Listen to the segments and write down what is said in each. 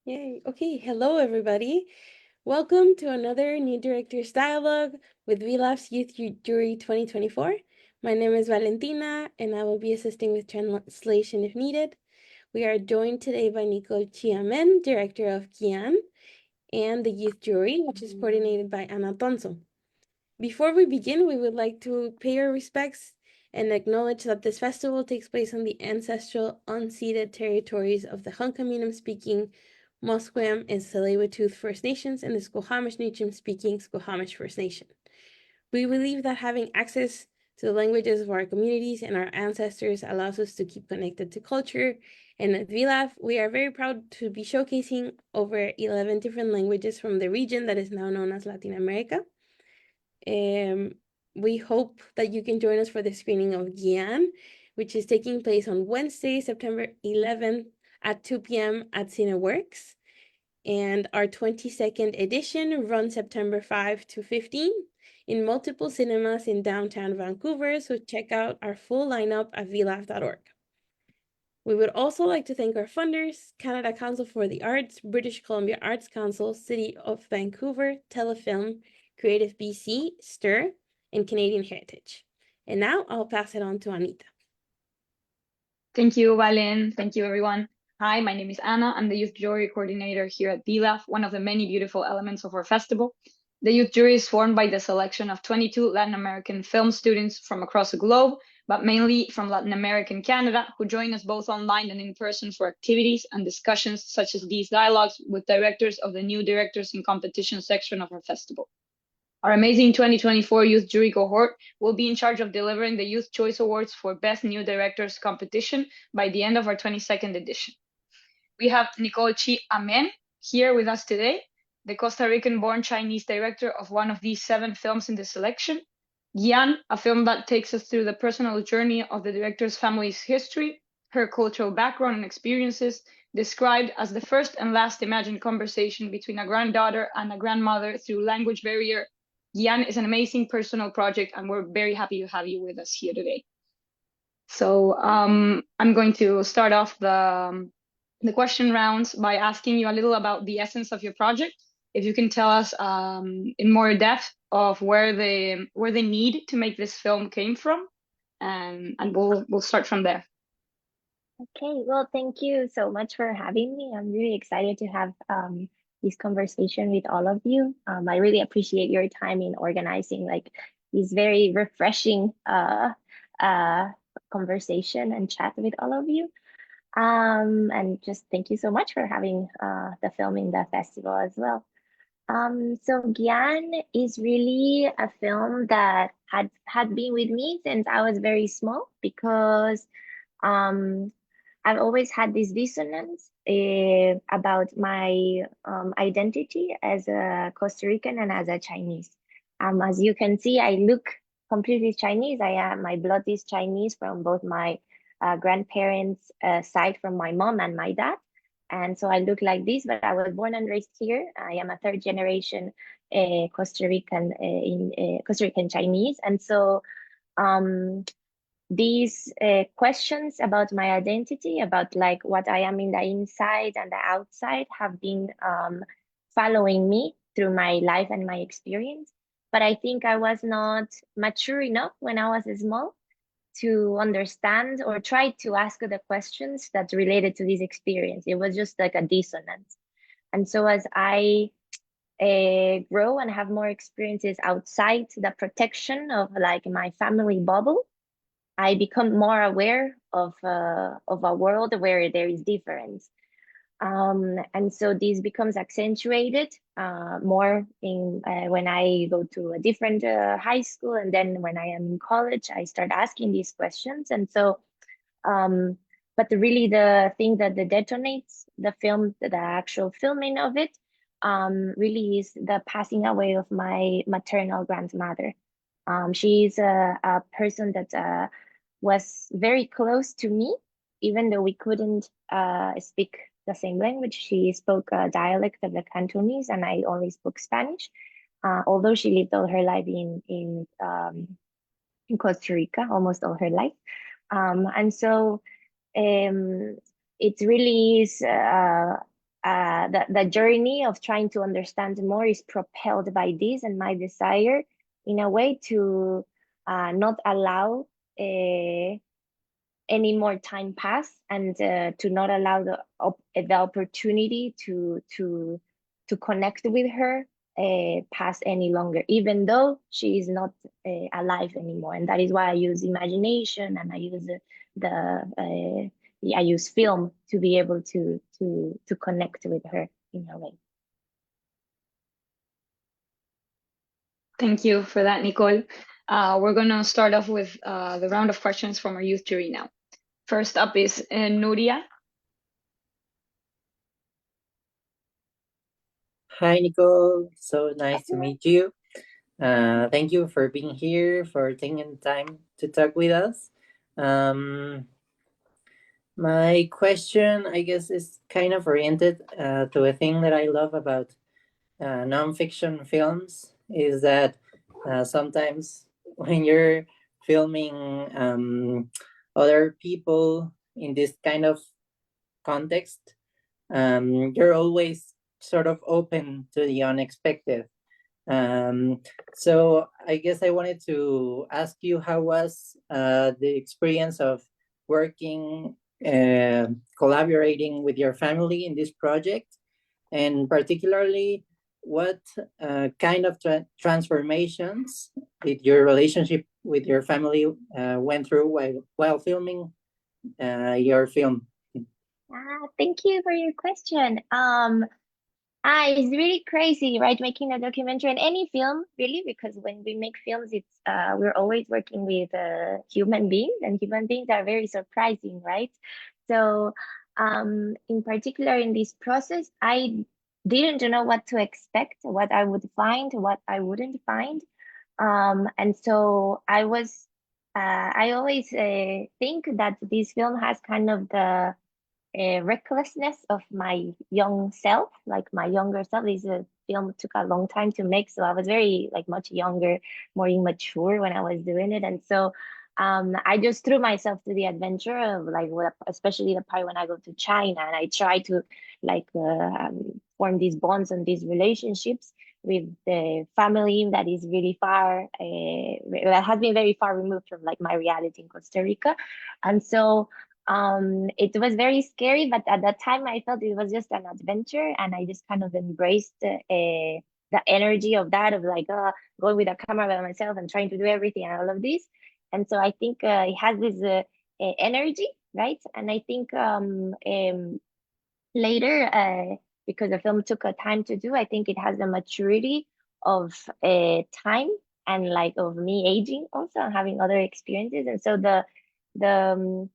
Yay. Okay, hello everybody. Welcome to another New Directors Dialogue with VLAF's Youth Jury 2024. My name is Valentina and I will be assisting with translation if needed. We are joined today by Nicole Chiamen, Director of Guian, and the Youth Jury, which is coordinated by Ana Tonso. Before we begin, we would like to pay our respects and acknowledge that this festival takes place on the ancestral, unceded territories of the Hunkaminam-speaking Musqueam and Tsleil-Waututh First Nations and the Squamish Nation-speaking Squamish First Nation. We believe that having access to the languages of our communities and our ancestors allows us to keep connected to culture. And at VLAF, we are very proud to be showcasing over 11 different languages from the region that is now known as Latin America. We hope that you can join us for the screening of Guian, which is taking place on Wednesday, September 11th at 2 p.m. at Cineworks. And our 22nd edition runs September 5 to 15 in multiple cinemas in downtown Vancouver, so check out our full lineup at vlaf.org. We would also like to thank our funders, Canada Council for the Arts, British Columbia Arts Council, City of Vancouver, Telefilm, Creative BC, STIR, and Canadian Heritage. And now I'll pass it on to Anita. Thank you, Valen. Thank you, everyone. Hi, my name is Anna. I'm the Youth Jury Coordinator here at VLAF, one of the many beautiful elements of our festival. The Youth Jury is formed by the selection of 22 Latin American film students from across the globe, but mainly from Latin American Canada, who join us both online and in person for activities and discussions such as these dialogues with directors of the New Directors in Competition section of our festival. Our amazing 2024 Youth Jury cohort will be in charge of delivering the Youth Choice Awards for Best New Directors competition by the end of our 22nd edition. We have Nicole Chi Amen here with us today, the Costa Rican-born Chinese director of one of these 7 films in the selection, Guian, a film that takes us through the personal journey of the director's family's history, her cultural background and experiences, described as the first and last imagined conversation between a granddaughter and a grandmother through language barrier. Guian is an amazing personal project, and we're very happy to have you with us here today. So I'm going to start off the question rounds by asking you a little about the essence of your project. If you can tell us in more depth of where the need to make this film came from, and we'll start from there. Okay, well, thank you so much for having me. I'm really excited to have this conversation with all of you. I really appreciate your time in organizing like this very refreshing conversation and chat with all of you. And just thank you so much for having the film in the festival as well. So Gian is really a film that had been with me since I was very small because um, I've always had this dissonance about my identity as a Costa Rican and as a Chinese. As you can see, I look completely Chinese. My blood is Chinese from both my grandparents' side, from my mom and my dad. And so I look like this, but I was born and raised here. I am a third generation Costa Rican Chinese. And so these questions about my identity, about like what I am in the inside and the outside, have been following me through my life and my experience. But I think I was not mature enough when I was small to understand or try to ask the questions that related to this experience. It was just like a dissonance. And so as I grow and have more experiences outside the protection of like my family bubble, I become more aware of a world where there is difference. And so this becomes accentuated more in when I go to a different high school, and then when I am in college, I start asking these questions. And so, but really the thing that detonates the film, the actual filming of it, really is the passing away of my maternal grandmother. She is a person that was very close to me, even though we couldn't speak the same language. She spoke a dialect of the Cantonese, and I only spoke Spanish. Although she lived all her life in Costa Rica, almost all her life, and so it really is the journey of trying to understand more is propelled by this and my desire in a way to not allow any more time pass, and to not allow the opportunity to connect with her pass any longer, even though she is not alive anymore. And that is why I use imagination, and I use I use film to be able to connect with her in a way. Thank you for that, Nicole. We're going to start off with the round of questions from our youth jury now. First up is Nuria. Hi, Nicole. So nice to meet you. Thank you for being here, for taking the time to talk with us. My question, I guess, is kind of oriented to a thing that I love about nonfiction films, is that sometimes when you're filming other people in this kind of context, you're always sort of open to the unexpected. So I guess I wanted to ask you, how was the experience of working, collaborating with your family in this project, and particularly what kind of transformations did your relationship with your family went through while filming your film? Thank you for your question. It's really crazy, right? Making a documentary and any film, really, because when we make films, it's we're always working with human beings, and human beings are very surprising, right? So, in particular, in this process, I didn't know what to expect, what I would find, what I wouldn't find, and so I always think that this film has kind of the recklessness of my young self, like my younger self. This film took a long time to make, so I was very like much younger, more immature when I was doing it, and so I just threw myself to the adventure of like, especially the part when I go to China and I try to like form these bonds and these relationships with the family that is really far, that has been very far removed from like my reality in Costa Rica, and so it was very scary, but at that time I felt it was just an adventure, and I just kind of embraced the energy of that, of like going with a camera by myself and trying to do everything and all of this. And so I think it has this energy, right? And I think later, because the film took a time to do, I think it has the maturity of time, and like of me aging also and having other experiences. And so the the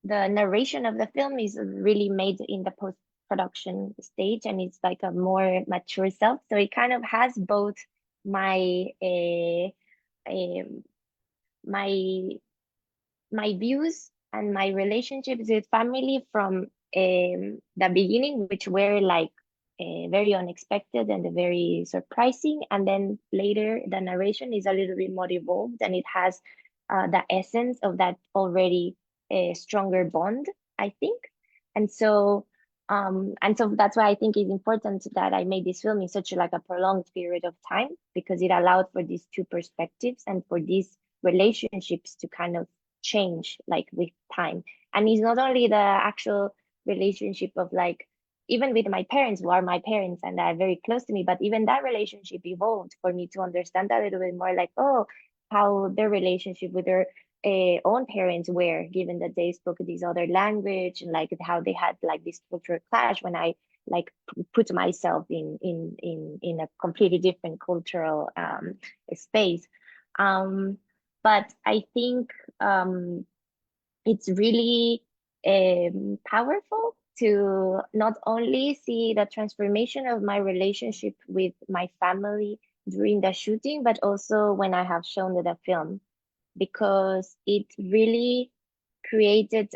the narration of the film is really made in the post production stage, and it's like a more mature self, so it kind of has both my my my views and my relationships with family from the beginning, which were like very unexpected and very surprising. And then later, the narration is a little bit more evolved, and it has the essence of that already stronger bond, I think. And so that's why I think it's important that I made this film in such like a prolonged period of time, because it allowed for these two perspectives and for these relationships to kind of change like with time. And it's not only the actual relationship of like, even with my parents, who are my parents and are very close to me, but even that relationship evolved for me to understand a little bit more, like, oh, how their relationship with their own parents were, given that they spoke this other language, and like how they had like this cultural clash when I like put myself in a completely different cultural space. But I think it's really powerful to not only see the transformation of my relationship with my family during the shooting, but also when I have shown the film, because it really created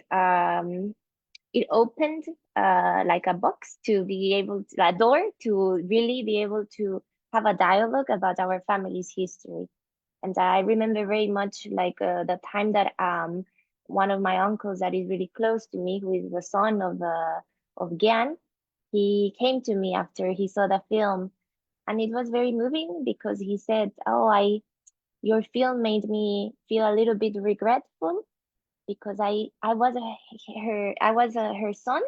it opened like a box to be able to, a door to really be able to have a dialogue about our family's history. And I remember very much like the time that one of my uncles that is really close to me, who is the son of Guian, he came to me after he saw the film, and it was very moving because he said, "Oh, your film made me feel a little bit regretful because I was her son,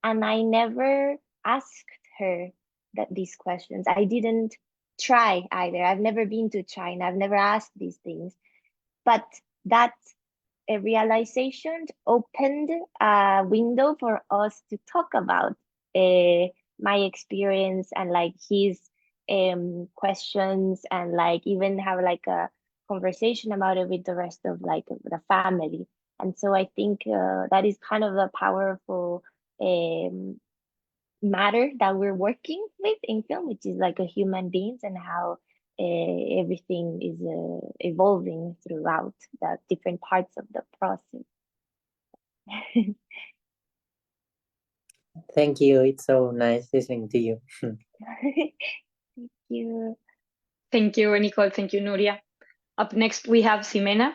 and I never asked her these questions. I didn't try either. I've never been to China. I've never asked these things, but that a realization opened a window for us to talk about uh, my experience and like his questions, and like even have like a conversation about it with the rest of like the family. And so I think that is kind of the powerful um, matter that we're working with in film, which is like a human beings and how everything is evolving throughout the different parts of the process. Thank you. It's so nice listening to you. Thank you. Thank you, Nicole. Thank you, Nuria. Up next, we have Ximena.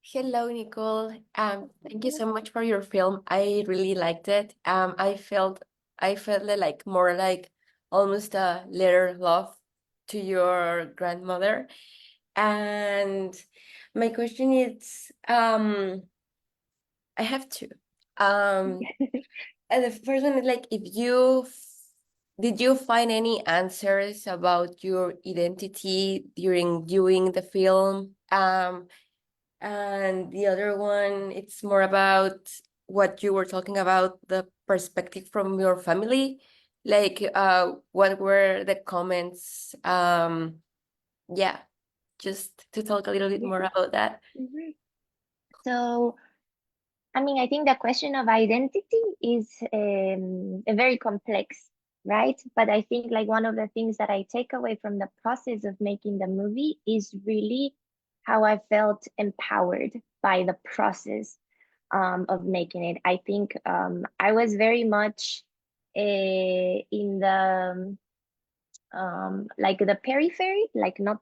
Hello, Nicole. Thank you so much for your film. I really liked it. I felt it like more like almost a letter love to your grandmother. And my question is, I have two. And the first one is like, did you find any answers about your identity during viewing the film? And the other one, it's more about what you were talking about, the perspective from your family. Like, what were the comments? Yeah, just to talk a little bit more about that. Mhm. So, I mean, I think the question of identity is a very complex, right? But I think like one of the things that I take away from the process of making the movie is really how I felt empowered by the process of making it. I think I was very much in the like the periphery, like not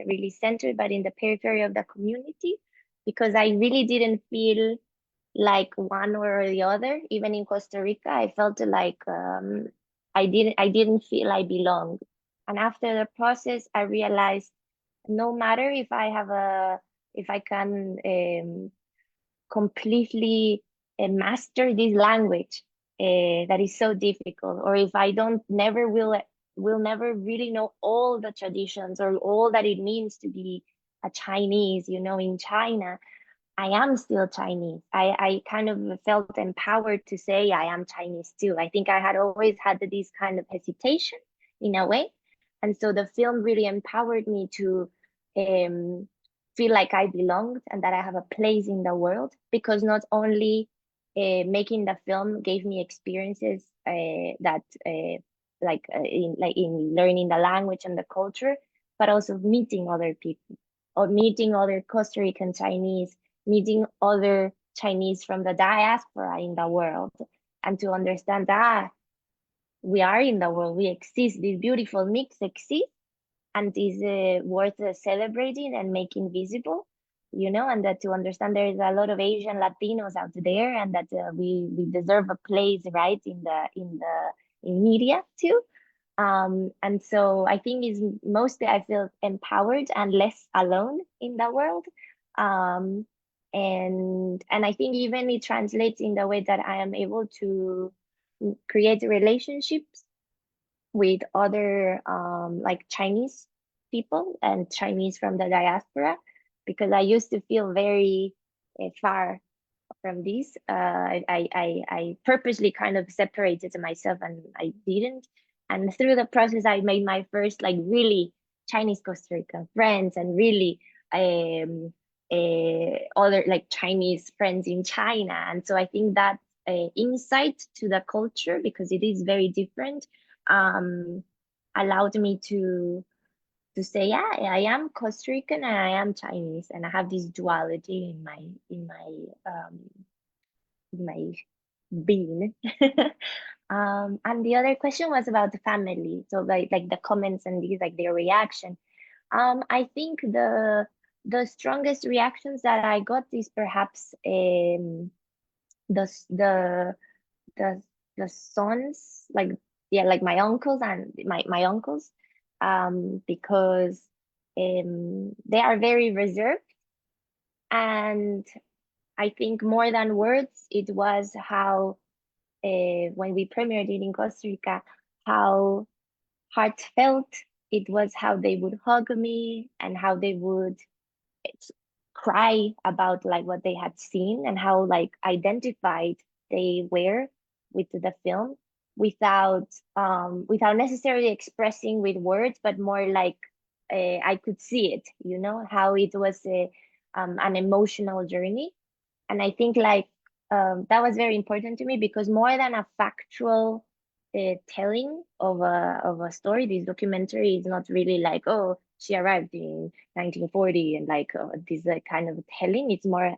really centered, but in the periphery of the community, because I really didn't feel like one or the other. Even in Costa Rica, I felt like I didn't feel I belonged. And after the process, I realized no matter if I can completely master this language that is so difficult, or if I don't never will never really know all the traditions or all that it means to be a Chinese, in China. I am still Chinese. I kind of felt empowered to say I am Chinese too. I think I had always had this kind of hesitation in a way. And so the film really empowered me to um, feel like I belonged and that I have a place in the world, because not only making the film gave me experiences that in learning the language and the culture, but also meeting other people or meeting other Costa Rican Chinese, meeting other Chinese from the diaspora in the world, and to understand that we are in the world, we exist, this beautiful mix exists, and is worth celebrating and making visible, and that to understand there is a lot of Asian Latinos out there, and that we deserve a place, right, in media too. And so I think is mostly I feel empowered and less alone in the world. Um, and I think even it translates in the way that I am able to create relationships with other like Chinese people and Chinese from the diaspora, because I used to feel very far from this. I purposely kind of separated myself, and I didn't. And through the process, I made my first like really Chinese Costa Rican friends, and really other like Chinese friends in China. And so I think that insight to the culture, because it is very different, um, allowed me to say, yeah, I am Costa Rican and I am Chinese, and I have this duality in my being. And the other question was about the family, so like the comments and these like their reaction. I think the strongest reactions that I got is perhaps the the the sons, like, yeah, like my uncles and my uncles, because they are very reserved, and I think more than words, it was how when we premiered it in Costa Rica, how heartfelt it was, how they would hug me and how they would cry about like what they had seen and how like identified they were with the film, without necessarily expressing with words, but more like I could see it, how it was an emotional journey. And I think like that was very important to me, because more than a factual telling of a story, this documentary is not really like, oh, she arrived in 1940 and like this kind of telling. It's more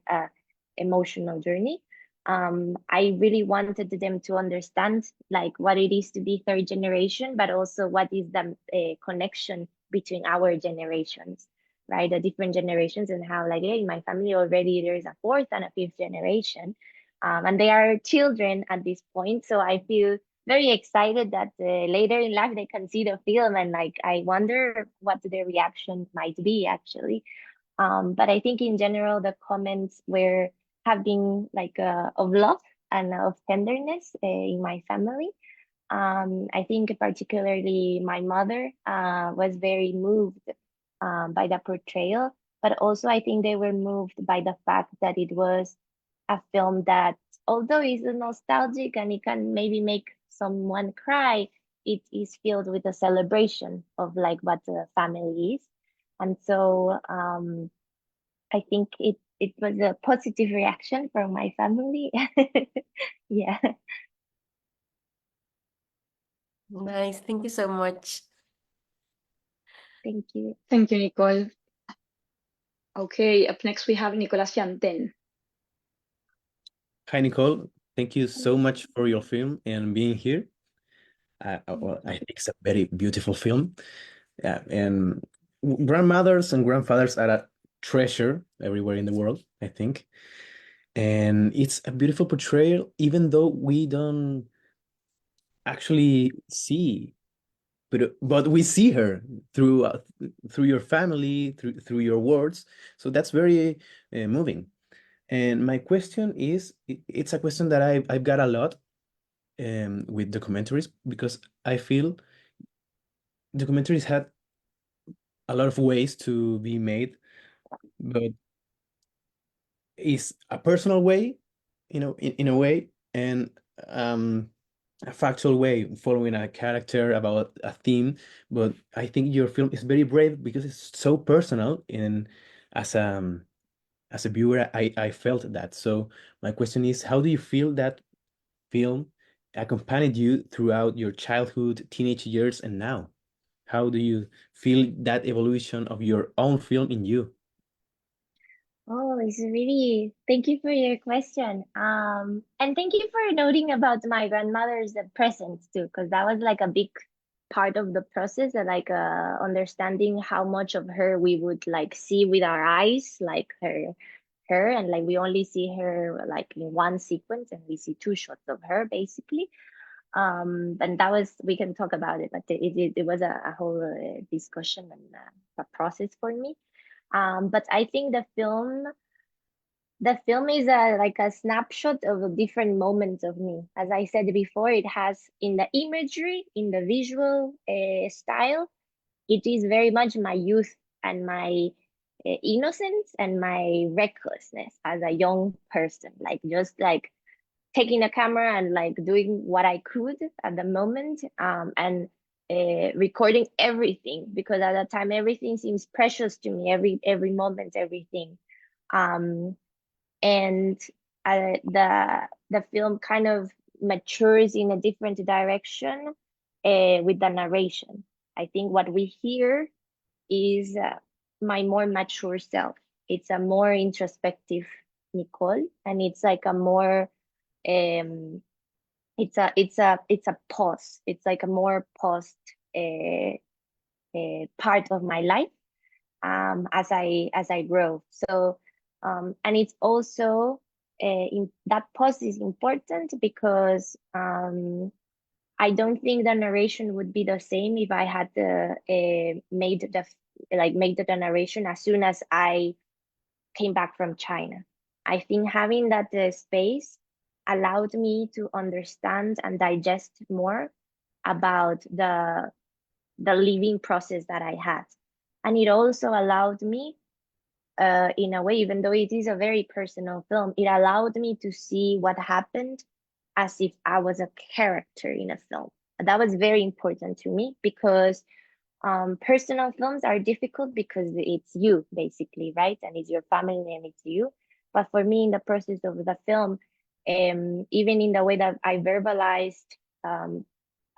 emotional journey. I really wanted them to understand like what it is to be third generation, but also what is the connection between our generations, right? The different generations, and how like, in my family already there's a fourth and a fifth generation, and they are children at this point. So I feel very excited that later in life they can see the film, and like I wonder what their reaction might be actually. But I think in general the comments were have been like of love and of tenderness in my family. I think particularly my mother was very moved by the portrayal, but also I think they were moved by the fact that it was a film that, although it's nostalgic and it can maybe make someone cry, it is filled with a celebration of like what the family is. And so I think it was a positive reaction from my family. Yeah, Nice. Thank you so much. thank you. Thank you, Nicole. Okay, up next we have Nicolas Fianten. Hi, Nicole. Thank you so much for your film and being here. Well, I think it's a very beautiful film. Yeah, and grandmothers and grandfathers are a treasure everywhere in the world, I think. And it's a beautiful portrayal, even though we don't actually see, but we see her through your family, through your words. So that's very moving. And my question is, it's a question that I've got a lot with documentaries, because I feel documentaries had a lot of ways to be made, but it's a personal way, in a way, and a factual way, following a character about a theme. But I think your film is very brave because it's so personal, and as a viewer, I felt that. So my question is, how do you feel that film accompanied you throughout your childhood, teenage years, and now? How do you feel that evolution of your own film in you? Oh, it's really, thank you for your question. And thank you for noting about my grandmother's presence too, because that was like a big part of the process, and like understanding how much of her we would like see with our eyes, like her, and like we only see her like in one sequence, and we see two shots of her basically. And that was, we can talk about it, but it was a whole discussion and a process for me. But I think the film is like a snapshot of a different moments of me. As I said before, it has in the imagery, in the visual style, it is very much my youth and my innocence and my recklessness as a young person, like just like taking a camera and like doing what I could at the moment, and recording everything, because at that time everything seems precious to me, every moment, everything. Um, and the film kind of matures in a different direction with the narration. I think what we hear is my more mature self. It's a more introspective Nicole, and it's like a more um it's a pause. It's like a more paused part of my life. as I grow. So and it's also in that pause is important because I don't think the narration would be the same if I had made the narration as soon as I came back from China. I think having that space allowed me to understand and digest more about the living process that I had. And it also allowed me, in a way, even though it is a very personal film, it allowed me to see what happened as if I was a character in a film. That was very important to me because personal films are difficult because it's you basically, right? And it's your family and it's you. But for me, in the process of the film, even in the way that I verbalized um,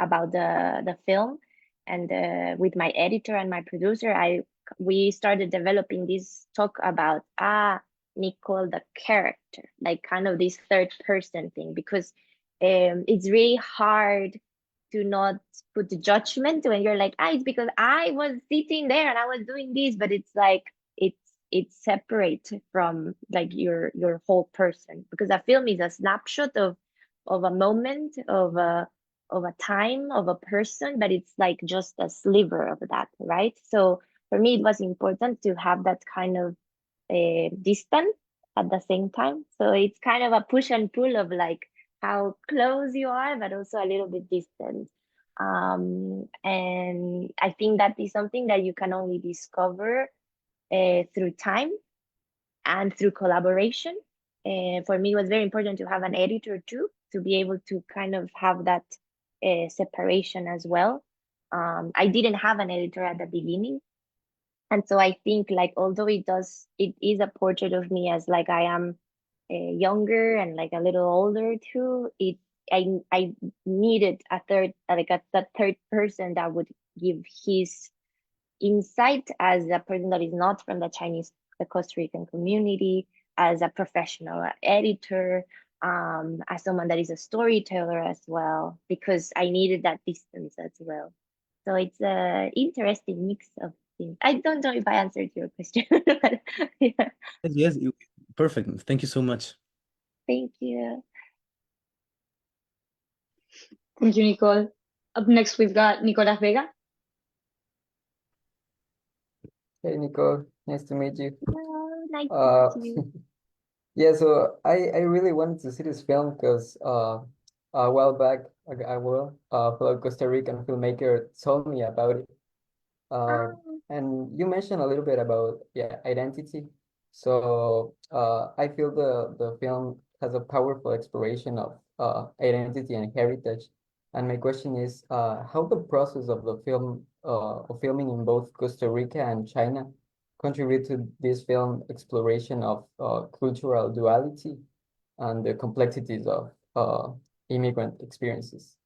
about the film, and with my editor and my producer, we started developing this talk about Nicole the character, like kind of this third person thing, because it's really hard to not put the judgment when you're like, it's because I was sitting there and I was doing this, but it's like it's separate from like your whole person, because a film is a snapshot of a moment of a time of a person, but it's like just a sliver of that, right? So for me it was important to have that kind of distance at the same time. So it's kind of a push and pull of like how close you are, but also a little bit distant. And I think that is something that you can only discover through time and through collaboration. For me, it was very important to have an editor too, to be able to kind of have that separation as well. I didn't have an editor at the beginning. And so I think like, although it is a portrait of me as like I am younger and like a little older too, I needed a third person that would give his insight as a person that is not from the Costa Rican community, as a professional editor, as someone that is a storyteller as well, because I needed that distance as well. So it's a interesting mix of things. I don't know if I answered your question, but yeah, Yes, perfect. Thank you so much. thank you. Thank you, Nicole. Up next, we've got Nicolas Vega. Hey Nicole, nice to meet you. Hello, nice Uh, to meet you. yeah, so I really wanted to see this film because a while back, a fellow Costa Rican filmmaker told me about it. Ah, And you mentioned a little bit about identity. So I feel the film has a powerful exploration of identity and heritage. And my question is, how the process of the film of filming in both Costa Rica and China contribute to this film exploration of cultural duality and the complexities of immigrant experiences.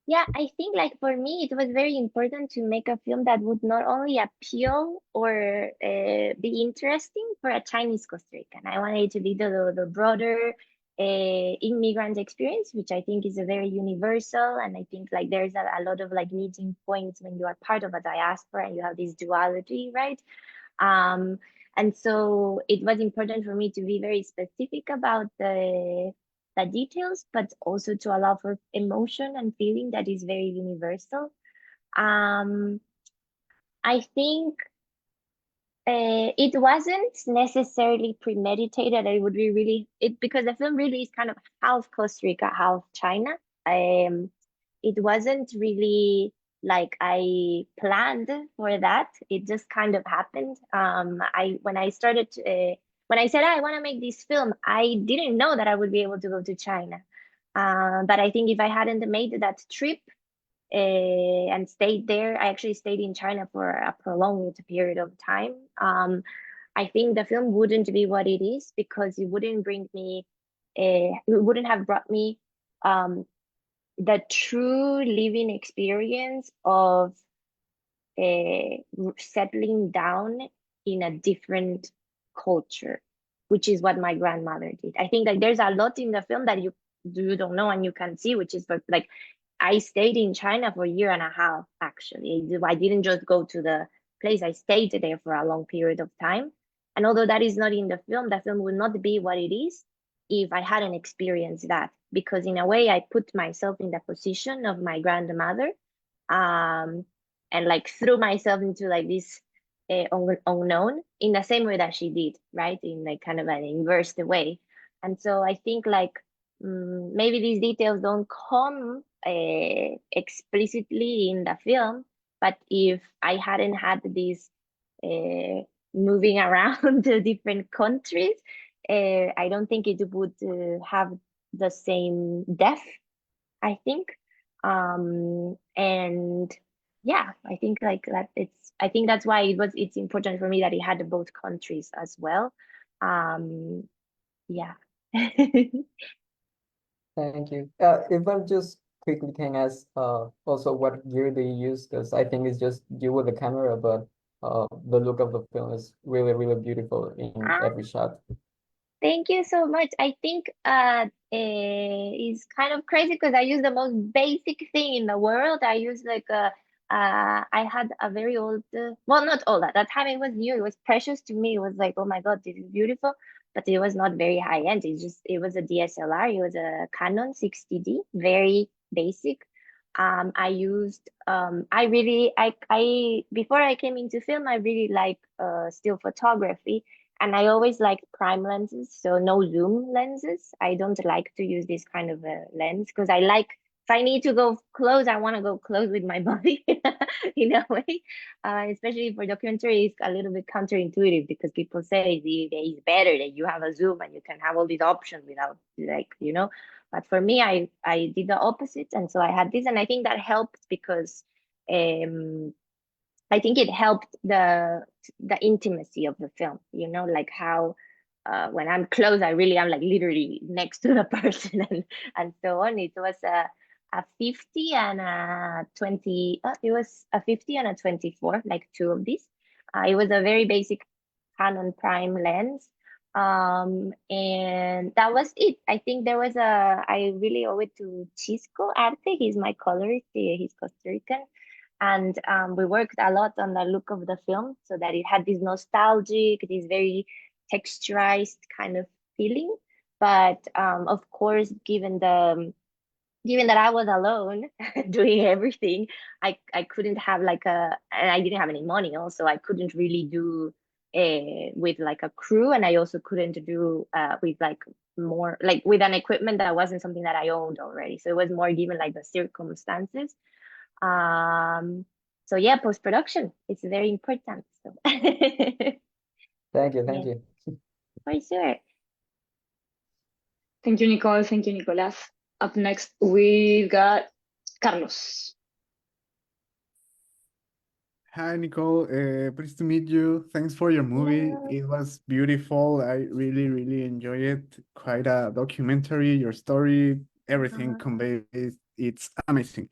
yeah, I think like for me, it was very important to make a film that would not only appeal or be interesting for a Chinese Costa Rican. I wanted it to be the broader immigrant experience, which I think is a very universal. And I think like there's a lot of like meeting points when you are part of a diaspora and you have this duality, right? Um, and so it was important for me to be very specific about the details, but also to allow for emotion and feeling that is very universal. Um, I think it wasn't necessarily premeditated. It would be really it because the film really is kind of half Costa Rica, half China. It wasn't really like I planned for that. It just kind of happened. I when I started when I said I want to make this film, I didn't know that I would be able to go to China. But I think if I hadn't made that trip and stayed there, I actually stayed in China for a prolonged period of time. I think the film wouldn't be what it is because it wouldn't bring me, it wouldn't have brought me um, the true living experience of settling down in a different culture, which is what my grandmother did. I think like there's a lot in the film that you don't know and you can see, which is like I stayed in China for a year and a half actually. I didn't just go to the place. I stayed there for a long period of time. And although that is not in the film would not be what it is if I hadn't experienced that. Because in a way, I put myself in the position of my grandmother, um, and like threw myself into like this unknown in the same way that she did, right? In like kind of an inverse way. And so I think like maybe these details don't come explicitly in the film, but if I hadn't had this uh, moving around to different countries, I don't think it would have the same depth, I think. And yeah, I think like that I think that's why it's important for me that it had both countries as well. Um, yeah. Thank you. If I just quickly can ask, also what gear do you use? Because I think it's just you with the camera, but the look of the film is really, really beautiful in every shot. Thank you so much. I think it's kind of crazy because I use the most basic thing in the world. I use like I had a very old, well, not old. At that time it was new. It was precious to me. It was like, oh my God, this is beautiful. But it was not very high end. It was a DSLR. It was a Canon 60D, very basic. I used, before I came into film, I really like still photography. And I always like prime lenses, so no zoom lenses. I don't like to use this kind of a lens because I like, if I need to go close, I want to go close with my body in a way. Especially for documentary, it's a little bit counterintuitive because people say it's better that you have a zoom and you can have all these options without like. But for me, I did the opposite, and so I had this, and I think that helped because um I think it helped the intimacy of the film, like how when I'm close, I really am like literally next to the person and so on. It was a 50 and a 20, it was a 50 and a 24, like two of these. It was a very basic Canon prime lens. And that was it. I think I really owe it to Chisco Arte. He's my colorist. He's Costa Rican, and we worked a lot on the look of the film so that it had this nostalgic, this very texturized kind of feeling. But of course, given that I was alone doing everything, I couldn't have and I didn't have any money. Also, I couldn't really do with like a crew, and I also couldn't do with like more like with an equipment that wasn't something that I owned already. So it was more given like the circumstances. um, so yeah, post-production, it's very important. So Thank you, thank yes, you. for sure. Thank you, Nicole. Thank you, Nicolas. Up next, we've got Carlos. Hi, Nicole. Pleased to meet you. Thanks for your movie. Yeah. It was beautiful. I really, really enjoyed it. Quite a documentary. Your story, everything conveyed. It's amazing.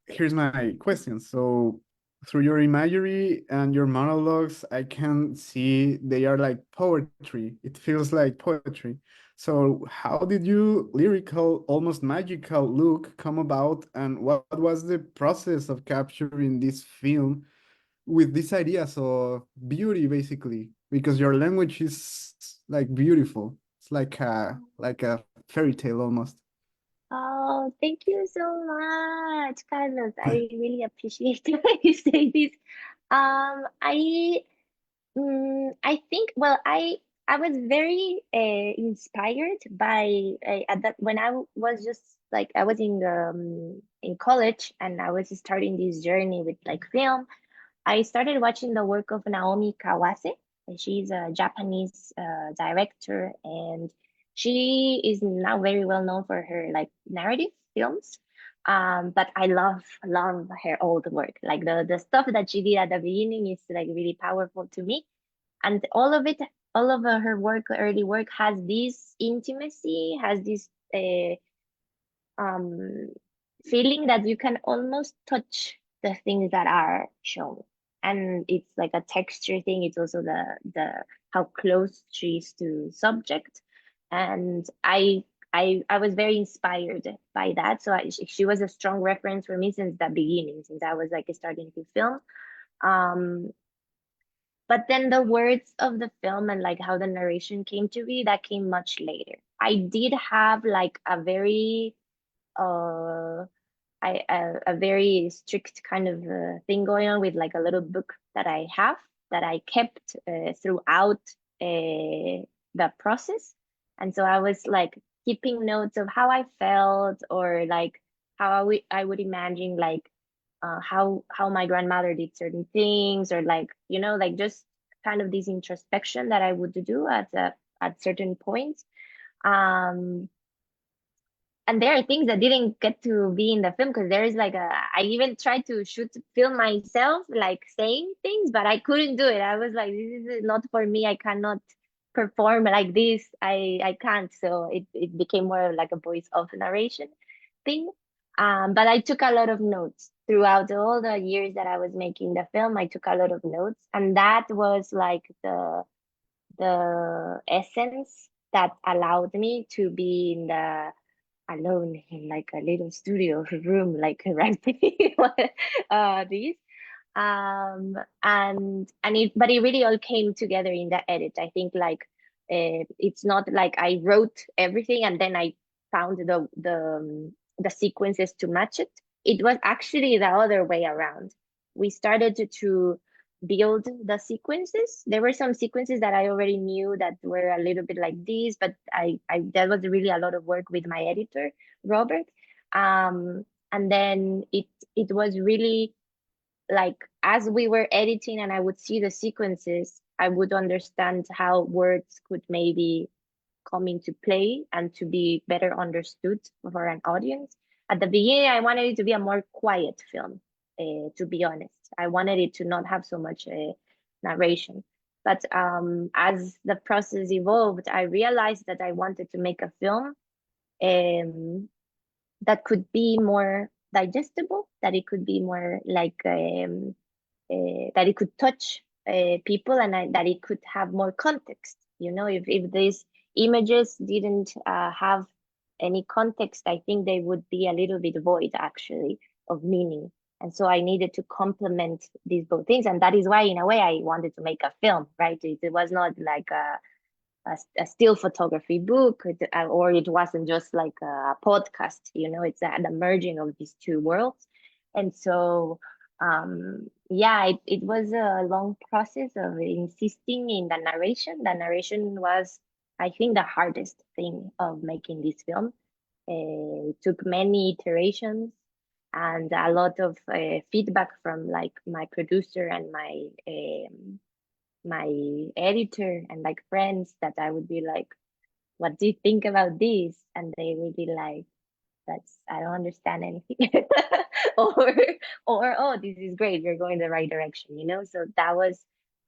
Here's my question. So, through your imagery and your monologues, I can see they are like poetry. It feels like poetry. So, how did you lyrical, almost magical look come about, and what was the process of capturing this film with these ideas of beauty, basically? Because your language is like beautiful. It's like a fairy tale almost. Oh, thank you so much, Carlos. I really appreciate when you say this. I think, well, I was very inspired by at that when was just like I was in college and I was starting this journey with like film. I started watching the work of Naomi Kawase. And she's a Japanese director, and she is now very well known for her like narrative films. But I love her old work. Like the stuff that she did at the beginning is like really powerful to me, and all of her work, early work, has this intimacy, has this um, feeling that you can almost touch the things that are shown, and it's like a texture thing. It's also the how close she is to subject, and I was very inspired by that. So she was a strong reference for me since the beginning, since I was like starting to film. um But then the words of the film and like how the narration came to be, that came much later. I did have like a very uh a very strict kind of thing going on with like a little book that I have that I kept throughout the process. And so I was like keeping notes of how I felt, or like how I would imagine like how my grandmother did certain things, or like, you know, like just kind of this introspection that I would do at certain points. Um, and there are things that didn't get to be in the film, because there is like I even tried to film myself like saying things, but I couldn't do it. I was like, this is not for me. I cannot perform like this. I can't. So it became more of like a voice of narration thing. But I took a lot of notes throughout all the years that I was making the film. I took a lot of notes, and that was like the essence that allowed me to be in the alone in like a little studio room, like writing this. And it, but it really all came together in the edit. I think like it's not like I wrote everything and then I found the sequences to match it. It was actually the other way around. We started to build the sequences. There were some sequences that I already knew that were a little bit like this, but I that was really a lot of work with my editor, Robert. And then it was really like as we were editing and I would see the sequences, I would understand how words could maybe come into play and to be better understood for an audience. At the beginning, I wanted it to be a more quiet film, to be honest. I wanted it to not have so much narration. But as the process evolved, I realized that I wanted to make a film um, that could be more digestible, that it could be more like that it could touch people, and that it could have more context. You know, if these images didn't have any context, I think they would be a little bit void actually of meaning. And so I needed to complement these both things, and that is why, in a way, I wanted to make a film. Right? It was not like a still photography book, or it wasn't just like a podcast. You know, it's the merging of these two worlds. And so yeah, it was a long process of insisting in the narration. The narration was, I think, the hardest thing of making this film. It took many iterations and a lot of feedback from like my producer and my editor and like friends, that I would be like, what do you think about this? And they would be like, that's, I don't understand anything. or oh, this is great, you're going the right direction, you know. So that was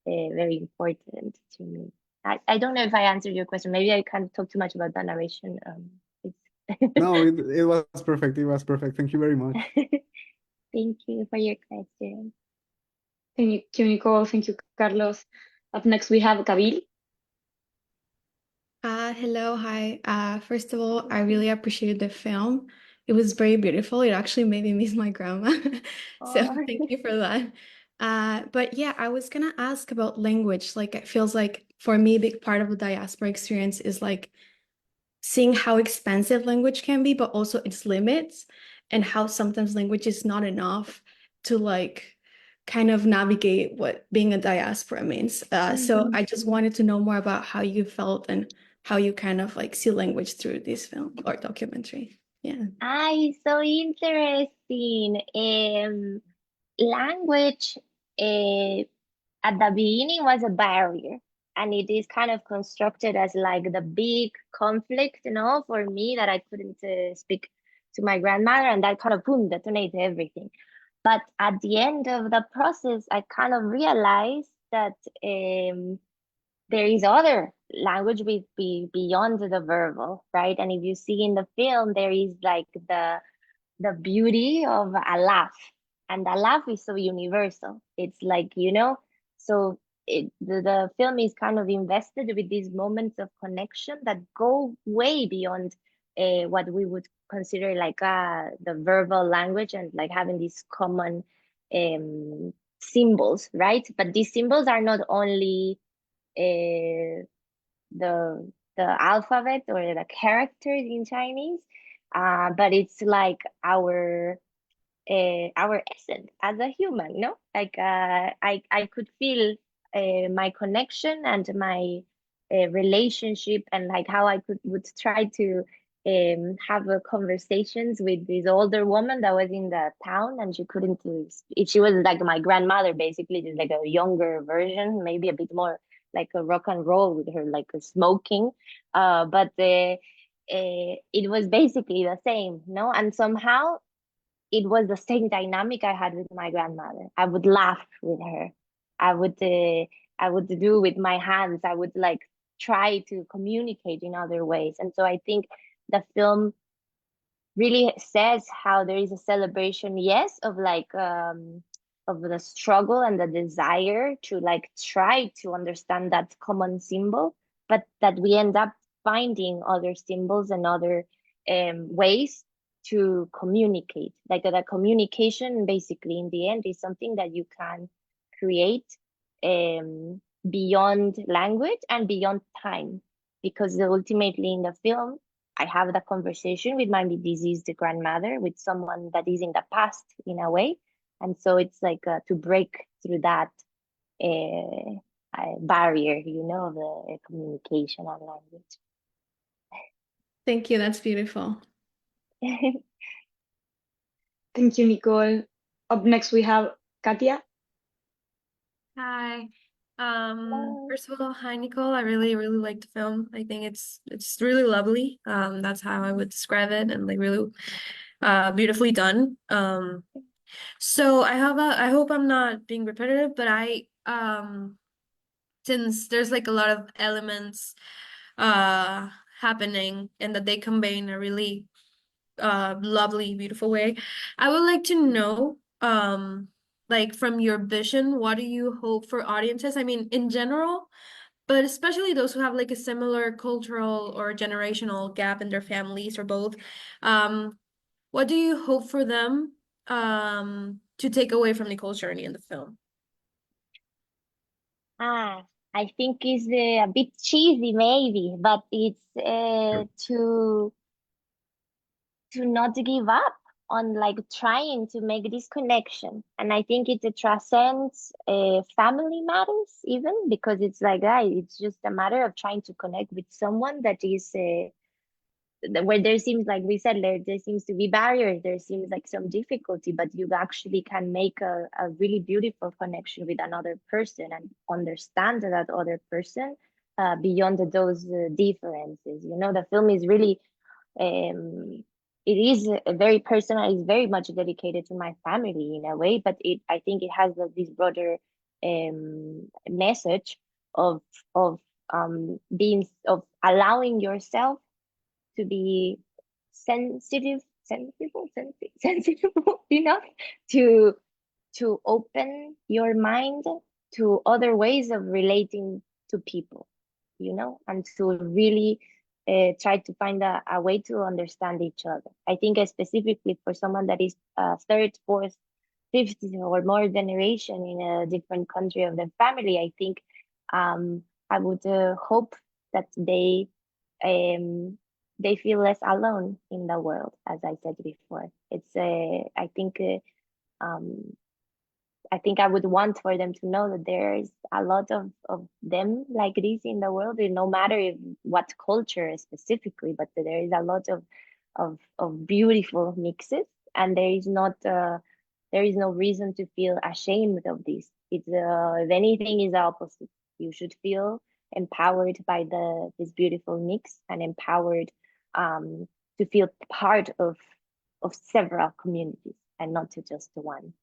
very important to me. I don't know if I answered your question. Maybe I can't talk too much about the narration. No, it was perfect. It was perfect. Thank you very much. Thank you for your question. Thank you, Nicole. Thank you, Carlos. Up next, we have Kabil. Hello, hi. First of all, I really appreciated the film. It was very beautiful. It actually made me miss my grandma. So Oh. thank you for that. But yeah, I was gonna ask about language. Like it feels like for me, a big part of the diaspora experience is like seeing how expansive language can be, but also its limits, and how sometimes language is not enough to like kind of navigate what being a diaspora means. So I just wanted to know more about how you felt and how you kind of like see language through this film or documentary. Yeah. So interesting. Language at the beginning was a barrier, and it is kind of constructed as like the big conflict, you know, for me, that I couldn't speak to my grandmother, and that kind of boom detonated everything. But at the end of the process, I kind of realized that there is other language beyond the verbal, right? And if you see in the film, there is like the beauty of a laugh, and the laugh is so universal. It's like, you know, so the film is kind of invested with these moments of connection that go way beyond what we would consider like the verbal language, and like having this common symbols, right? But these symbols are not only the alphabet or the characters in Chinese, but it's like our essence as a human, no? Like I could feel my connection and my relationship, and like how I would try to have conversations with this older woman that was in the town, and she couldn't. She was like my grandmother, basically, just like a younger version, maybe a bit more like a rock and roll with her, like a smoking. But it was basically the same, no? And somehow it was the same dynamic I had with my grandmother. I would laugh with her. I would I would do with my hands. I would like try to communicate in other ways. And so I think the film really says how there is a celebration, yes, of the struggle and the desire to like try to understand that common symbol, but that we end up finding other symbols and other ways to communicate. Like the communication basically in the end is something that you can create beyond language and beyond time, because ultimately in the film I have the conversation with my diseased grandmother, with someone that is in the past in a way. And so it's like to break through that barrier, you know, of the communication and language. Thank you. That's beautiful. Thank you, Nicole. Up next, we have Katia. Hi. Hello. First of all, hi Nicole. I really, really like the film. I think it's really lovely. That's how I would describe it, and like really beautifully done. So I hope I'm not being repetitive, but since there's like a lot of elements happening and that they convey in a really lovely, beautiful way, I would like to know like from your vision, what do you hope for audiences? I mean, in general, but especially those who have like a similar cultural or generational gap in their families or both. What do you hope for them to take away from Nicole's journey in the film? I think it's a bit cheesy maybe, but it's to not give up on like trying to make this connection. And I think it transcends family matters even, because it's like it's just a matter of trying to connect with someone that is where there seems, like we said, there seems to be barriers, there seems like some difficulty, but you actually can make a really beautiful connection with another person and understand that other person beyond those differences. You know, the film is really it is a very personal, it's very much dedicated to my family in a way, but I think it has this broader message of allowing yourself to be sensitive enough to open your mind to other ways of relating to people, you know, and to really try to find a way to understand each other. I think specifically for someone that is third, fourth, fifth, or more generation in a different country of the family, I think I would hope that they feel less alone in the world, as I said before. It's um, I think I would want for them to know that there is a lot of them like this in the world, no matter what culture specifically, but there is a lot of beautiful mixes, and there is no reason to feel ashamed of this. It's if anything is the opposite. You should feel empowered by this beautiful mix, and empowered to feel part of several communities and not to just one.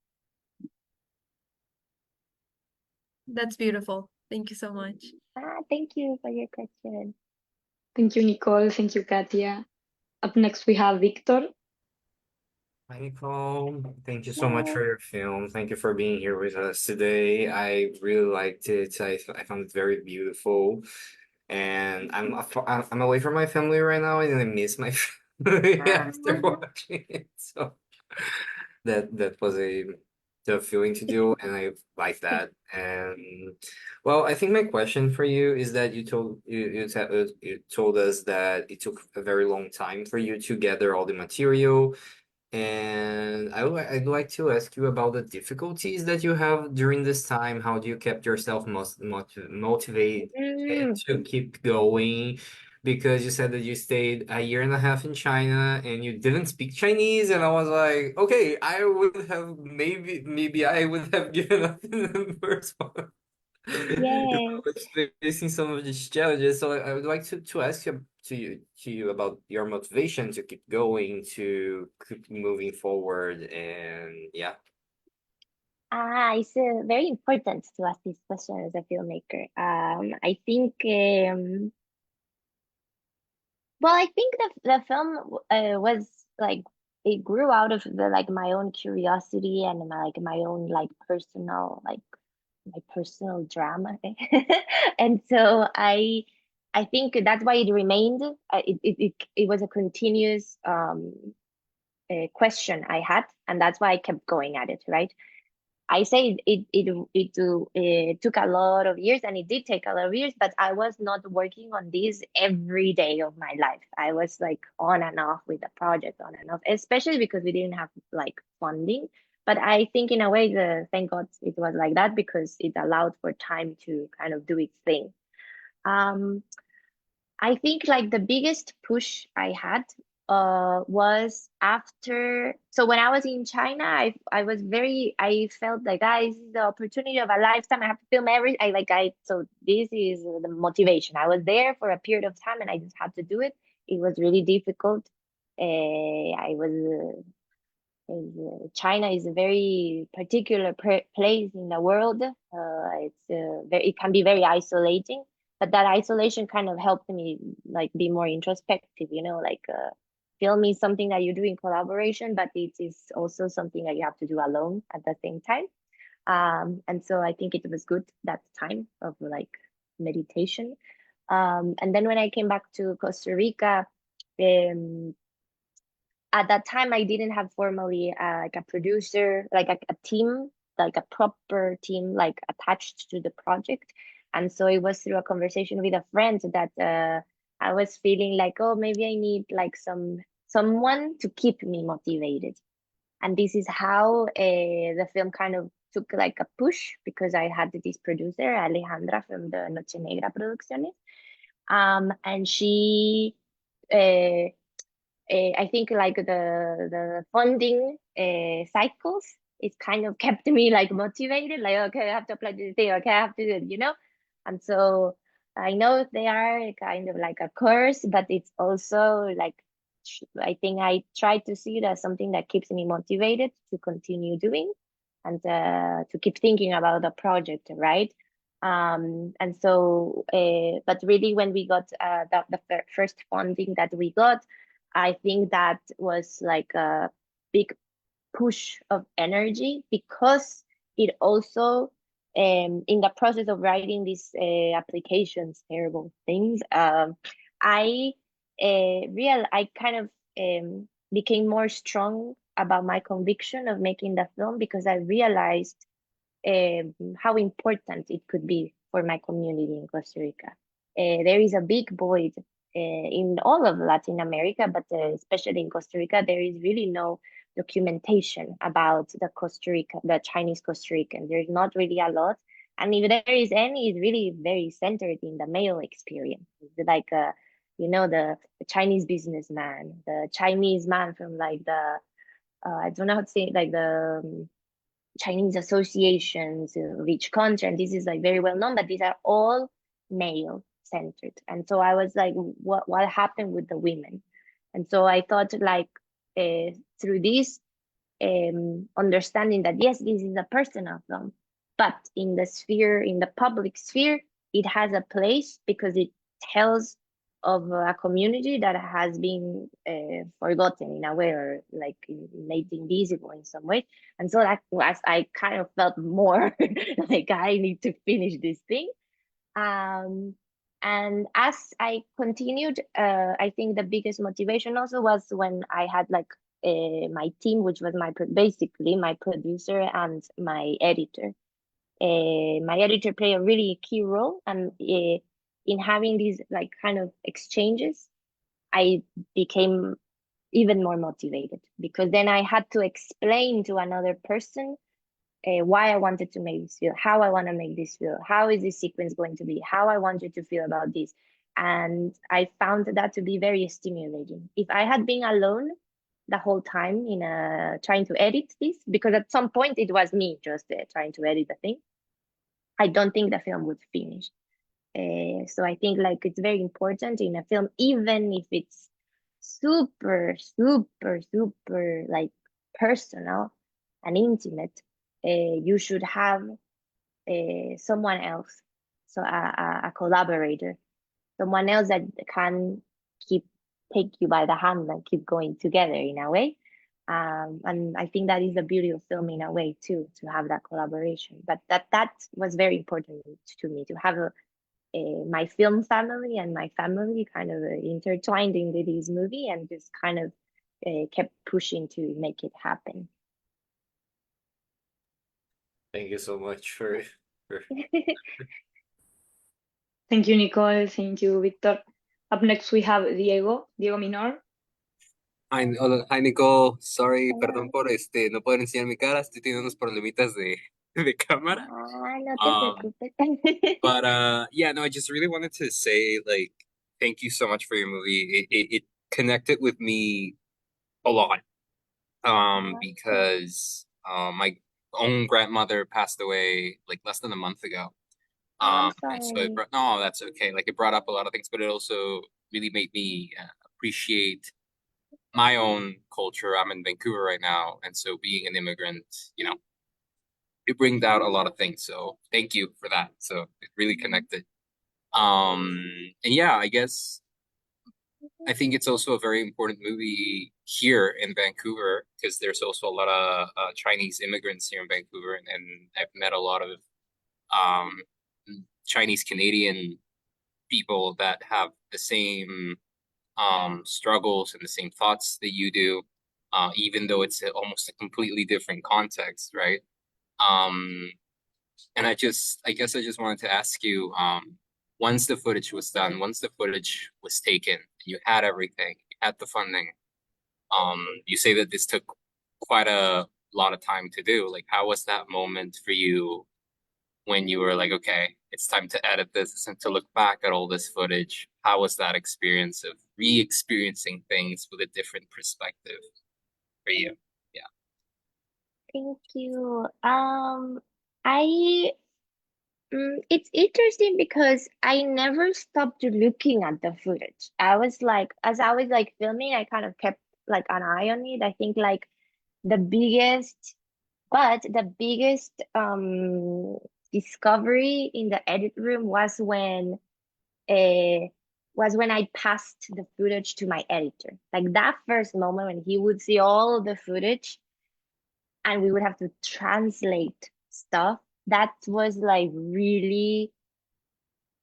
That's beautiful. Thank you so much. Thank you for your question. Thank you, Nicole. Thank you, Katia. Up next, we have Victor. Hi, Nicole. Thank you so much for your film. Thank you for being here with us today. I really liked it. I found it very beautiful. And I'm away from my family right now, and I miss my family after watching it. So that was a the feeling to do, and I like that. And well, I think my question for you is that you told us that it took a very long time for you to gather all the material, and I'd like to ask you about the difficulties that you have during this time. How do you keep yourself motivated Mm, to keep going? Because you said that you stayed a year and a half in China and you didn't speak Chinese, and I was like, okay, I would have maybe I would have given up in the first one. If I yes. was facing some of these challenges. So I would like to ask to you about your motivation to keep going, to keep moving forward, and yeah. It's very important to ask this question as a filmmaker. I think, well, I think the film was like it grew out of the like my own curiosity and my own like personal like my personal drama, and so I think that's why it remained. It was a continuous question I had, and that's why I kept going at it, right? I say it took a lot of years, and it did take a lot of years, but I was not working on this every day of my life. I was like on and off with the project, on and off, especially because we didn't have like funding. But I think in a way, thank God it was like that because it allowed for time to kind of do its thing. Um, I think like the biggest push I had was after, so when I was in China, I was very, I felt like this is the opportunity of a lifetime. I have to film so this is the motivation. I was there for a period of time and I just had to do it. It was really difficult. I was China is a very particular place in the world. It can be very isolating, but that isolation kind of helped me like be more introspective. Film is something that you do in collaboration, but it is also something that you have to do alone at the same time. And so I think it was good that time of like meditation. And then when I came back to Costa Rica, um, at that time I didn't have formally like a producer, like a team, like a proper team, like attached to the project. And so it was through a conversation with a friend that I was feeling like, oh, maybe I need like someone to keep me motivated. And this is how the film kind of took like a push because I had this producer, Alejandra from the Noche Negra Producciones. And she uh, I think like the funding cycles, it kind of kept me like motivated. Like, okay, I have to apply this thing. Okay, I have to do it. And so I know they are kind of like a course, but it's also like I think I try to see it as something that keeps me motivated to continue doing and to keep thinking about the project, right? And so, but really, when we got the first funding that we got, I think that was like a big push of energy because it also, in the process of writing these applications, terrible things, I kind of became more strong about my conviction of making the film because I realized how important it could be for my community in Costa Rica. There is a big void in all of Latin America, but especially in Costa Rica, there is really no documentation about the Chinese Costa Rican. There's not really a lot. And if there is any, it's really very centered in the male experience. It's like, the Chinese businessman, the Chinese man from like I don't know how to say it, like the Chinese associations of each country, and this is like very well known, but these are all male centered. And so I was like, what happened with the women? And so I thought like through this understanding that yes, this is a personal film, but in the public sphere, it has a place because it tells of a community that has been forgotten in a way or like made invisible in some way. And so that was, I kind of felt more like I need to finish this thing. Um, and as I continued, I think the biggest motivation also was when I had like my team, which was basically my producer and my editor. My editor played a really key role, and in having these like kind of exchanges, I became even more motivated, because then I had to explain to another person why I wanted to make this feel, how I want to make this feel, how is this sequence going to be, how I want you to feel about this. And I found that to be very stimulating. If I had been alone the whole time in trying to edit this, because at some point it was me just trying to edit the thing, I don't think the film would finish. So I think like it's very important in a film, even if it's super, super, super like personal and intimate, you should have someone else, so a collaborator, someone else that can keep take you by the hand and keep going together in a way. And I think that is the beauty of film in a way too, to have that collaboration. But that was very important to me, to have my film family and my family kind of intertwined into this movie, and just kind of kept pushing to make it happen. Thank you so much for Thank you, Nicole. Thank you, Victor. Up next, we have Diego Minor. Hi, hola, hi Nicole, sorry, Hola. perdón por no poder enseñar mi cara, estoy teniendo unos problemitas de cámara. No te preocupes. But yeah, no, I just really wanted to say like thank you so much for your movie. It connected with me a lot. Because my own grandmother passed away like less than a month ago. I'm And so sorry. no, that's okay. Like it brought up a lot of things, but it also really made me appreciate my own culture. I'm in Vancouver right now, and so being an immigrant, it brings out a lot of things. So thank you for that. So it really connected. And yeah, I think it's also a very important movie here in Vancouver, because there's also a lot of Chinese immigrants here in Vancouver, and I've met a lot of um, Chinese Canadian people that have the same struggles and the same thoughts that you do, even though it's almost a completely different context, right? Um, and I guess I just wanted to ask you, once the footage was done, once the footage was taken, you had everything, you had the funding. You say that this took quite a lot of time to do. Like, how was that moment for you when you were like, okay, it's time to edit this and to look back at all this footage? How was that experience of re-experiencing things with a different perspective for you? Yeah. Thank you. I it's interesting because I never stopped looking at the footage. I was like, as I was like filming, I kind of kept like an eye on it. I think like the biggest, the biggest discovery in the edit room uh was when I passed the footage to my editor. Like that first moment when he would see all the footage and we would have to translate stuff. That was like really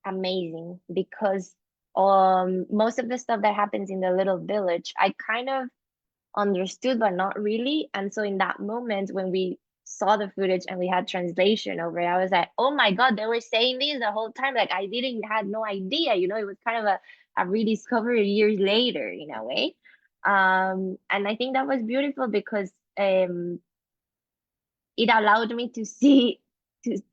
amazing, because most of the stuff that happens in the little village I kind of understood but not really. And so in that moment when we saw the footage and we had translation over it, I was like, oh my god, they were saying this the whole time. Like I didn't had no idea, it was kind of a rediscovery years later in a way. And I think that was beautiful because it allowed me to see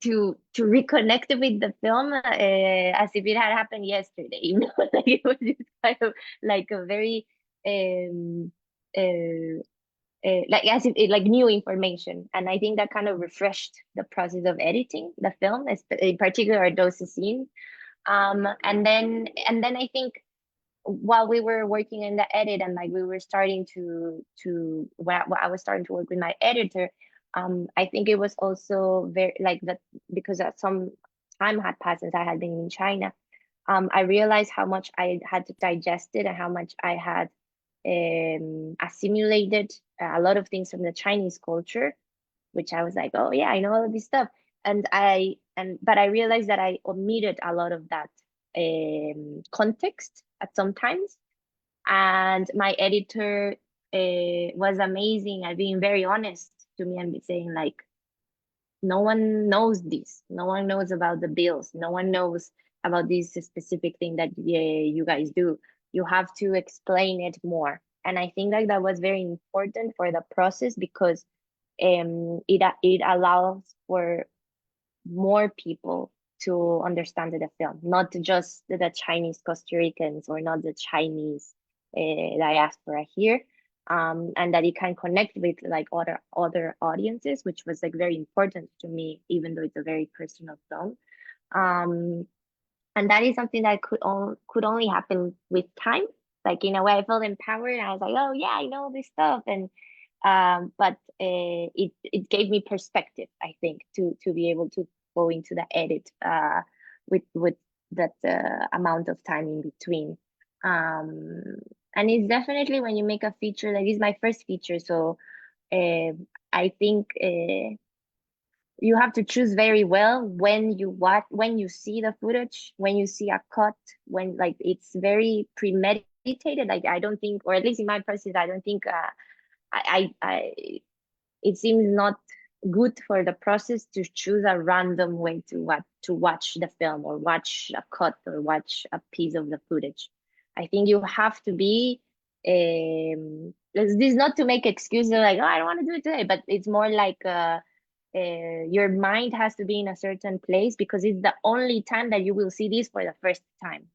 to reconnect with the film as if it had happened yesterday. Like it was just kind of like a very um like as if it like new information. And I think that kind of refreshed the process of editing the film, in particular those scenes. And then I think while we were working in the edit, and like we were starting to when I was starting to work with my editor, I think it was also very like that, because some time had passed since I had been in China. I realized how much I had to digest it, and how much I had assimilated a lot of things from the Chinese culture, which I was like, oh yeah, I know all of this stuff. But I realized that I omitted a lot of that context at some times. And my editor was amazing at being very honest to me and saying like, no one knows this. No one knows about the bills. No one knows about this specific thing that you guys do. You have to explain it more. And I think like that was very important for the process because it allows for more people to understand the film, not just the Chinese Costa Ricans or not the Chinese diaspora here, and that it can connect with like other audiences, which was like very important to me, even though it's a very personal film. And that is something that could only happen with time. Like in a way, I felt empowered. And I was like, oh yeah, I know this stuff, and but it gave me perspective, I think, to be able to go into the edit with that amount of time in between. And it's definitely when you make a feature, like this is my first feature, so I think you have to choose very well when you see the footage, when you see a cut, when like it's very premeditated. Like I don't think, or at least in my process, I don't think I it seems not good for the process to choose a random way to watch the film or watch a cut or watch a piece of the footage. I think you have to be this is not to make excuses like, oh, I don't want to do it today, but it's more like your mind has to be in a certain place because it's the only time that you will see this for the first time.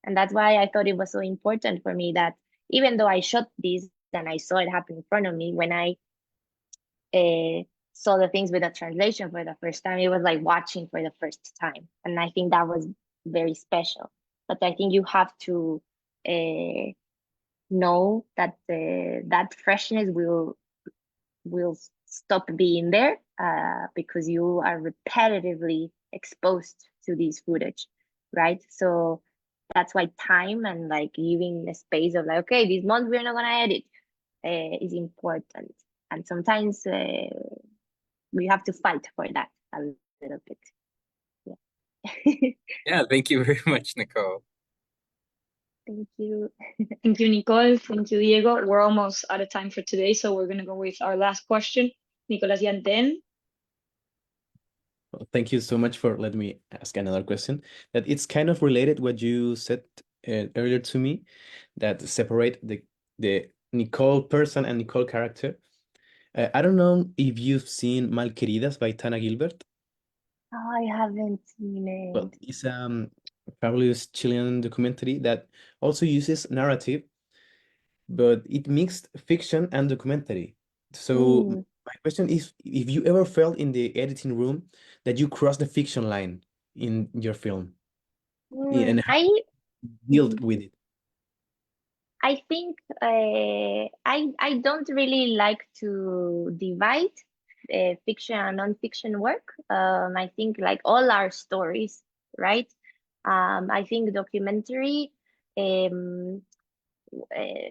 And that's why I thought it was so important for me that even though I shot this and I saw it happen in front of me, when I saw the things with the translation for the first time, it was like watching for the first time. And I think that was very special. But I think you have to know that that freshness will stop being there because you are repetitively exposed to this footage, right? So that's why time and like giving the space of like, okay, this month we're not gonna edit is important. And sometimes we have to fight for that a little bit. Yeah. Yeah, thank you very much, Nicole. Thank you. Thank you, Nicole. Thank you, Diego. We're almost out of time for today, so we're gonna go with our last question. Nicolas Yanten. Well, thank you so much for letting me ask another question. That it's kind of related what you said earlier to me, that separate the Nicole person and Nicole character. I don't know if you've seen Malqueridas by Tana Gilbert. Oh, I haven't seen Well, it. it's fabulous Chilean documentary that also uses narrative, but it mixed fiction and documentary. So Mm. my question is, if you ever felt in the editing room that you crossed the fiction line in your film, and how you dealt Mhm. with it. I think I don't really like to divide fiction and non-fiction work. I think like all our stories, right? I think documentary, um,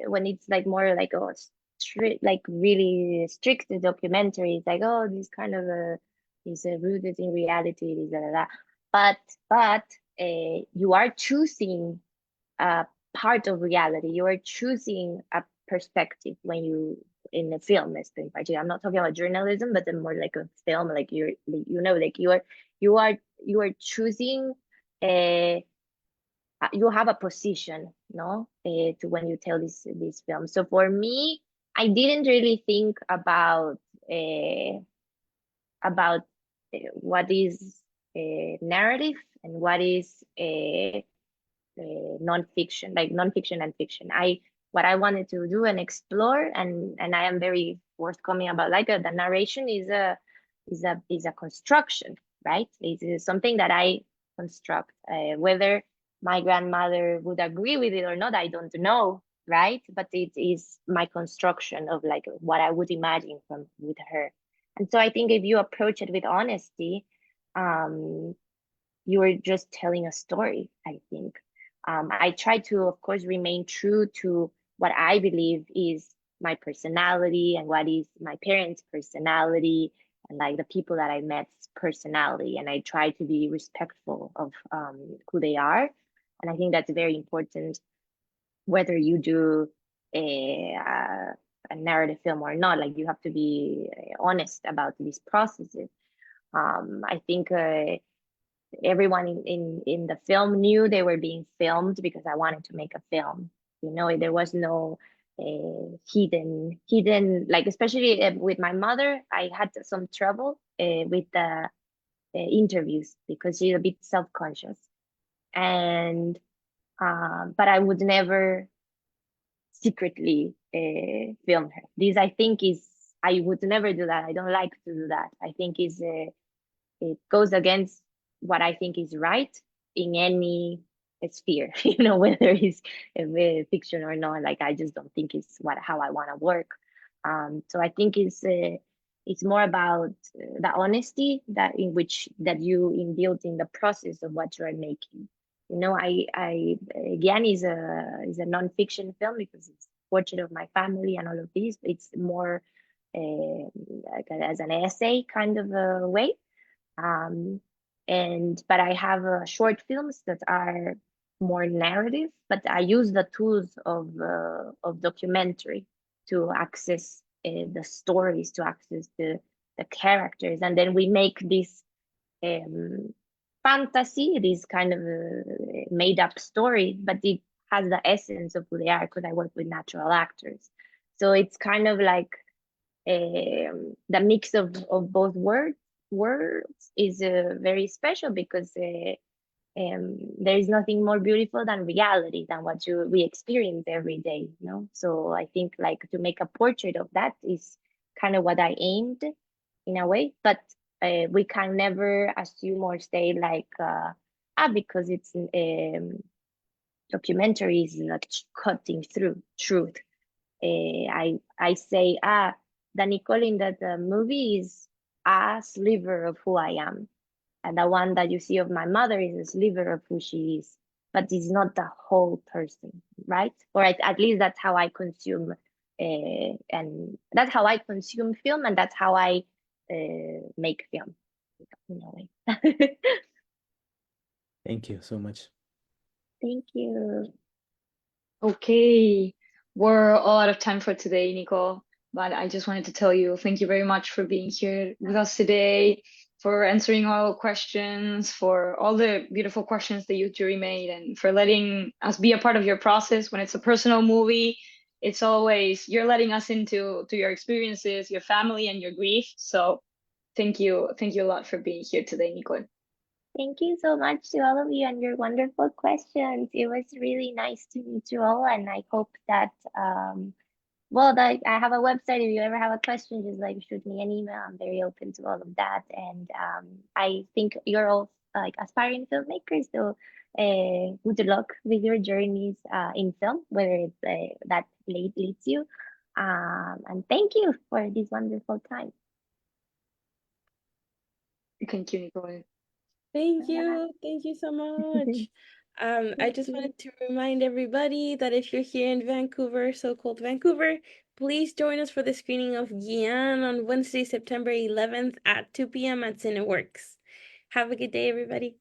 when it's like more like a strict, like really strict documentary, it's like, oh, this kind of is rooted in reality, this, da, da, da. But you are choosing a part of reality. You are choosing a perspective when you in a film, especially. I'm not talking about journalism, but then more like a film. Like like you are choosing. Uh, you have a position, no, to when you tell this film. So for me, I didn't really think uh, about what is narrative and what is non-fiction, like non-fiction and fiction. What I wanted to do and explore, and I am very forthcoming about like the narration is a construction, right? It is something that I construct. Whether my grandmother would agree with it or not, I don't know, right? But it is my construction of like what I would imagine from with her. And so I think if you approach it with honesty, um, you are just telling a story, I think. I try to, of course, remain true to what I believe is my personality and what is my parents' personality and like the people that I met's personality. And I try to be respectful of who they are. And I think that's very important, whether you do a a narrative film or not. Like you have to be honest about these processes. I think everyone in the film knew they were being filmed because I wanted to make a film. You know, there was no hidden, like, especially with my mother, I had some trouble with the interviews because she's a bit self-conscious. And but I would never secretly film her. This, I think, is, I would never do that. I don't like to do that. I think is it goes against what I think is right in any sphere, you know, whether it's fiction or not. Like, I just don't think it's how I want to work. So I think it's more about the honesty that in which that you inbuilt in the process of what you are making. You know, Guian is a non-fiction film because it's portrait of my family and all of this. It's more like as an essay kind of a way. But I have short films that are more narrative, but I use the tools of documentary to access the stories, to access the characters, and then we make this fantasy, this kind of made up story, but it has the essence of who they are because I work with natural actors. So it's kind of like the mix of both words is very special because there is nothing more beautiful than reality, than what we experience every day, you know. So I think like to make a portrait of that is kind of what I aimed in a way, but we can never assume or say like because it's documentary is not cutting through truth. I say the Nicole in that movie is a sliver of who I am, and the one that you see of my mother is a sliver of who she is, but it's not the whole person, right? Or at least that's how I consume, and that's how I consume film, and that's how I make film in a way. Thank you so much. Thank you. Okay, we're all out of time for today, Nicole. But I just wanted to tell you, thank you very much for being here with us today, for answering all our questions, for all the beautiful questions the youth jury made, and for letting us be a part of your process. When it's a personal movie, it's always, you're letting us into your experiences, your family, and your grief. So thank you a lot for being here today, Nicole. Thank you so much to all of you and your wonderful questions. It was really nice to meet you all, and I hope that I have a website. If you ever have a question, just like shoot me an email. I'm very open to all of that. And I think you're all like aspiring filmmakers, so good luck with your journeys in film, whether it's that leads you. And thank you for this wonderful time. Thank you, Nicole. Thank you so much. I just wanted to remind everybody that if you're here in Vancouver, so-called Vancouver, please join us for the screening of Guian on Wednesday, September 11th at 2 p.m. at Cineworks. Have a good day, everybody.